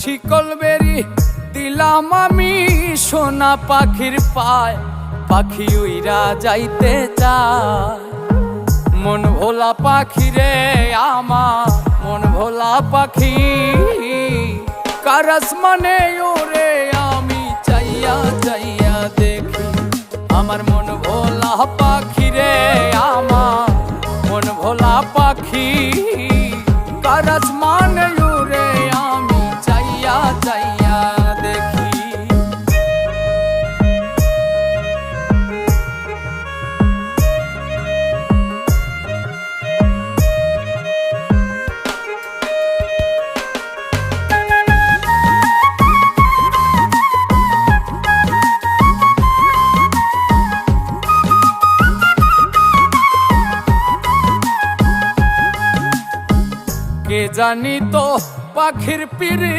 শিকল বেরি দিলাম আমি সোনা পাখির পায়, পাখি উইরা যাইতে চায়। মন ভোলা পাখি রে আমার, মন ভোলা পাখি, কার আসমানে ওরে আমি চাইয়া চাইয়া দেখি। আমার মন ভোলা পাখি রে আমার, মন ভোলা পাখি, কার আসমানে ওরে আমি চাইয়া চাইয়া দেখি। কে জানি তো পাখির পিরি